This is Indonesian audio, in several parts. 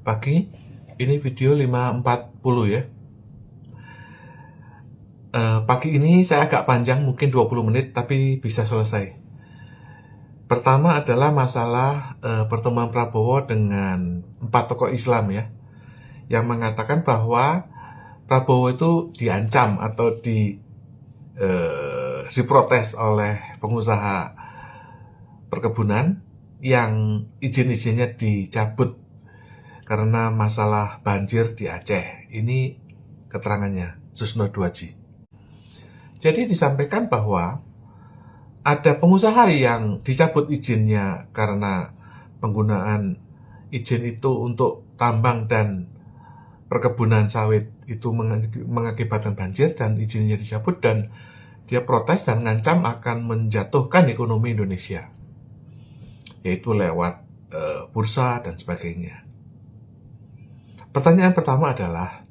pagi. Ini video 5.40 ya. Pagi ini saya agak panjang, mungkin 20 menit, tapi bisa selesai. Pertama adalah masalah pertemuan Prabowo dengan 4 tokoh Islam ya, yang mengatakan bahwa Prabowo itu diancam atau diprotes oleh pengusaha perkebunan yang izin-izinnya dicabut karena masalah banjir di Aceh. Ini keterangannya, Susno Dwaji. Jadi disampaikan bahwa ada pengusaha yang dicabut izinnya karena penggunaan izin itu untuk tambang dan perkebunan sawit itu mengakibatkan banjir dan izinnya dicabut, dan dia protes dan ngancam akan menjatuhkan ekonomi Indonesia, yaitu lewat bursa dan sebagainya. Pertanyaan pertama adalah,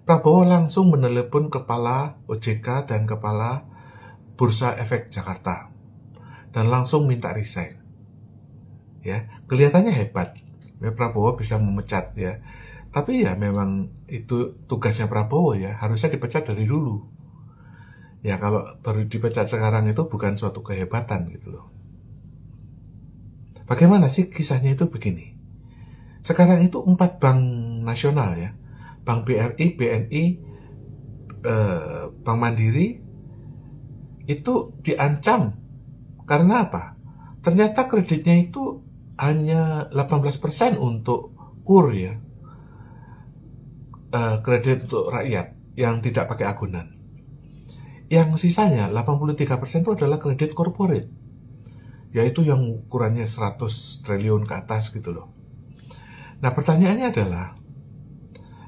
Prabowo langsung menelepon kepala OJK dan kepala Bursa Efek Jakarta dan langsung minta resign. Ya, kelihatannya hebat. Ya, Prabowo bisa memecat ya. Tapi ya memang itu tugasnya Prabowo ya, harusnya dipecat dari dulu. Ya kalau baru dipecat sekarang itu bukan suatu kehebatan gitu loh. Bagaimana sih kisahnya itu begini. Sekarang itu 4 bank nasional ya, Bank BRI, BNI, Bank Mandiri, itu diancam. Karena apa? Ternyata kreditnya itu hanya 18% untuk KUR ya, kredit untuk rakyat yang tidak pakai agunan. Yang sisanya 83% itu adalah kredit corporate, yaitu yang ukurannya 100 triliun ke atas gitu loh. Nah pertanyaannya adalah,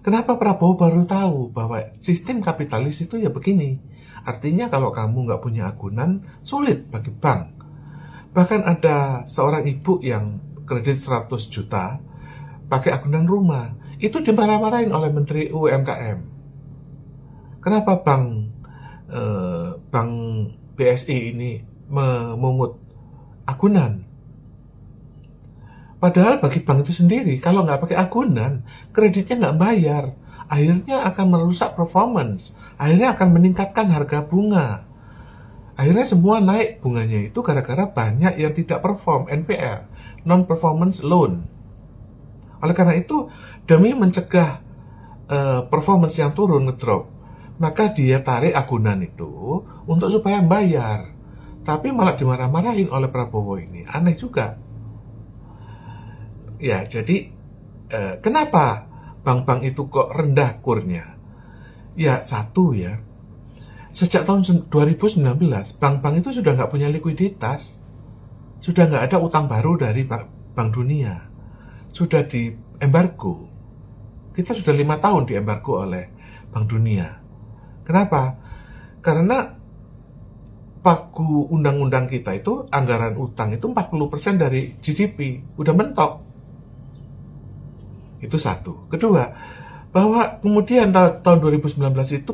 kenapa Prabowo baru tahu bahwa sistem kapitalis itu ya begini? Artinya kalau kamu nggak punya agunan, sulit bagi bank. Bahkan ada seorang ibu yang kredit 100 juta pakai agunan rumah. Itu dimarah-marahin oleh Menteri UMKM. Kenapa bank BSI ini memungut agunan? Padahal bagi bank itu sendiri, kalau nggak pakai agunan, kreditnya nggak bayar. Akhirnya akan merusak performance. Akhirnya akan meningkatkan harga bunga. Akhirnya semua naik bunganya itu gara-gara banyak yang tidak perform, NPL, non-performance loan. Oleh karena itu, demi mencegah performance yang turun, ngedrop, maka dia tarik agunan itu untuk supaya bayar. Tapi malah dimarah-marahin oleh Prabowo ini. Aneh juga. Ya, jadi kenapa bank-bank itu kok rendah kurnya? Ya, satu ya, sejak tahun 2019, bank-bank itu sudah nggak punya likuiditas. Sudah nggak ada utang baru dari Bank Dunia. Sudah di embargo. Kita sudah 5 tahun di embargo oleh Bank Dunia. Kenapa? Karena pagu undang-undang kita itu, anggaran utang itu 40% dari GDP. Udah mentok. Itu satu. Kedua, bahwa kemudian tahun 2019 itu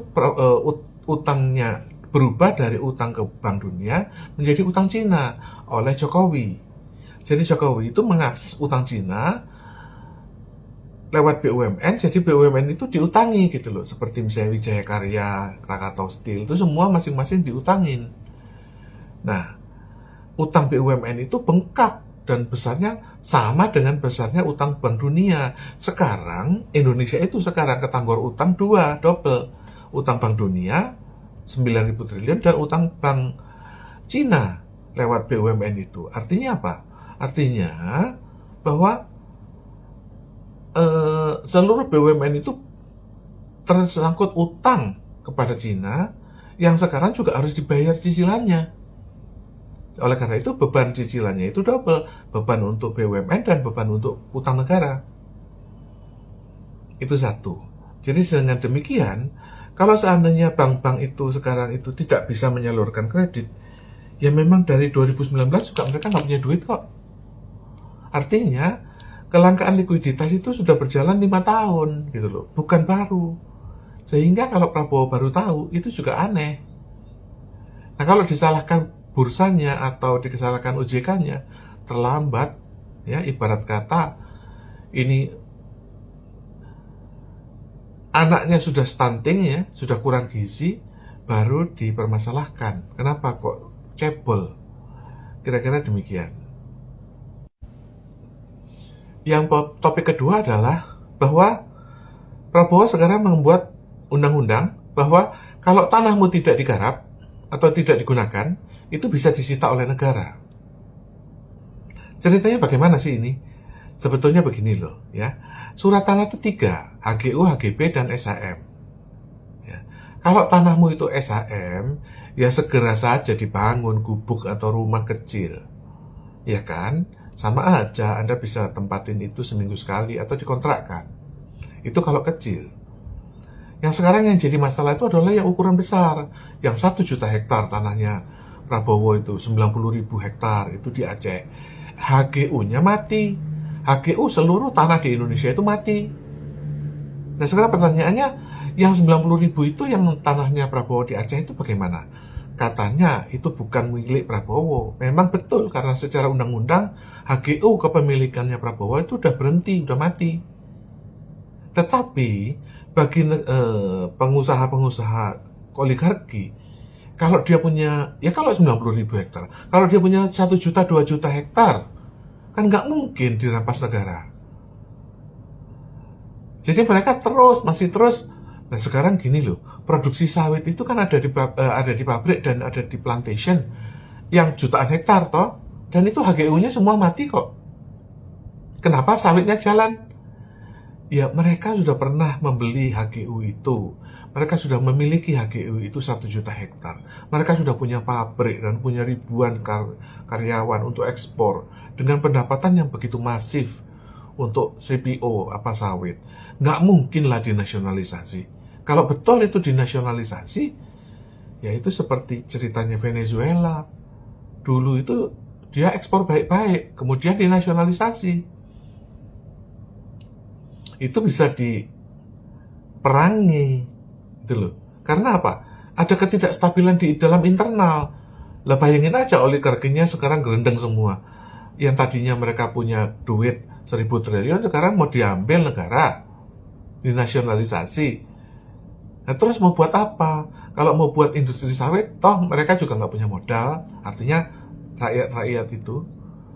utangnya berubah dari utang ke Bank Dunia menjadi utang Cina oleh Jokowi. Jadi Jokowi itu mengakses utang Cina lewat BUMN, jadi BUMN itu diutangi gitu loh. Seperti misalnya Wijaya Karya, Krakatau Steel, itu semua masing-masing diutangin. Nah, utang BUMN itu bengkak dan besarnya sama dengan besarnya utang Bank Dunia. Sekarang Indonesia itu sekarang ketanggor utang double. Utang Bank Dunia 9.000 triliun dan utang Bank Cina lewat BUMN itu. Artinya apa? Artinya bahwa seluruh BUMN itu tersangkut utang kepada Cina yang sekarang juga harus dibayar cicilannya. Oleh karena itu beban cicilannya itu double, beban untuk BUMN dan beban untuk utang negara. Itu satu. Jadi dengan demikian, kalau seandainya bank-bank itu sekarang itu tidak bisa menyalurkan kredit, ya memang dari 2019 juga mereka nggak punya duit kok. Artinya kelangkaan likuiditas itu sudah berjalan 5 tahun gitu loh, bukan baru. Sehingga kalau Prabowo baru tahu, itu juga aneh. Nah kalau disalahkan bursanya atau disalahkan OJK-nya, terlambat ya, ibarat kata ini anaknya sudah stunting ya, sudah kurang gizi, baru dipermasalahkan. Kenapa kok cebol? Kira-kira demikian. Yang topik kedua adalah bahwa Prabowo sekarang membuat undang-undang bahwa kalau tanahmu tidak digarap atau tidak digunakan, itu bisa disita oleh negara. Ceritanya bagaimana sih ini? Sebetulnya begini loh, ya. Surat tanah itu 3, HGU, HGB, dan SHM. Ya. Kalau tanahmu itu SHM, ya segera saja dibangun gubuk atau rumah kecil. Ya kan? Sama aja Anda bisa tempatin itu seminggu sekali atau dikontrakkan. Itu kalau kecil. Yang sekarang yang jadi masalah itu adalah yang ukuran besar. Yang 1 juta hektar tanahnya Prabowo itu, 90.000 hektar itu di Aceh. HGU-nya mati. HGU seluruh tanah di Indonesia itu mati. Nah sekarang pertanyaannya, yang 90.000 itu yang tanahnya Prabowo di Aceh itu bagaimana? Katanya itu bukan milik Prabowo. Memang betul, karena secara undang-undang HGU kepemilikannya Prabowo itu udah berhenti, udah mati. Tetapi bagi pengusaha-pengusaha oligarki, kalau dia punya, ya kalau 90.000 hektar, kalau dia punya 1 juta, 2 juta hektar, kan nggak mungkin dirampas negara. Jadi mereka masih terus. Nah sekarang gini loh, produksi sawit itu kan ada di pabrik dan ada di plantation yang jutaan hektar toh, dan itu HGU-nya semua mati kok. Kenapa sawitnya jalan? Ya mereka sudah pernah membeli HGU itu, mereka sudah memiliki HGU itu 1 juta hektar, mereka sudah punya pabrik dan punya ribuan karyawan untuk ekspor dengan pendapatan yang begitu masif untuk CPO sawit. Nggak mungkin lah dinasionalisasi. Kalau betul itu dinasionalisasi, ya itu seperti ceritanya Venezuela. Dulu itu dia ekspor baik-baik, kemudian dinasionalisasi. Itu bisa diperangi, gitu loh. Karena apa? Ada ketidakstabilan di dalam internal. Lah bayangin aja oligarkinya sekarang gerendeng semua. Yang tadinya mereka punya duit 1.000 triliun, sekarang mau diambil negara, dinasionalisasi. Nah terus mau buat apa? Kalau mau buat industri sawit, toh mereka juga nggak punya modal. Artinya rakyat-rakyat itu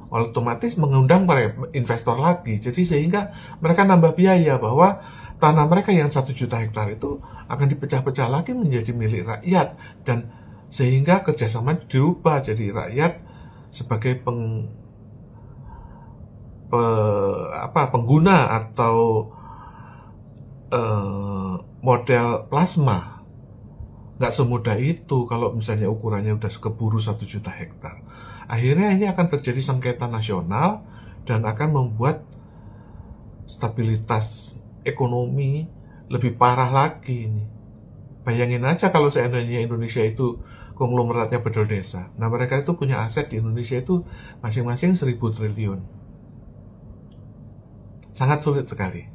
otomatis mengundang investor lagi. Jadi sehingga mereka nambah biaya bahwa tanah mereka yang 1 juta hektar itu akan dipecah-pecah lagi menjadi milik rakyat. Dan sehingga kerjasama dirubah jadi rakyat sebagai pengguna atau model plasma. Nggak semudah itu kalau misalnya ukurannya udah keburu 1 juta hektar. Akhirnya ini akan terjadi sengketa nasional dan akan membuat stabilitas ekonomi lebih parah lagi ini. Bayangin aja kalau seandainya Indonesia itu konglomeratnya bedol desa. Nah mereka itu punya aset di Indonesia itu masing-masing 1.000 triliun. Sangat sulit sekali.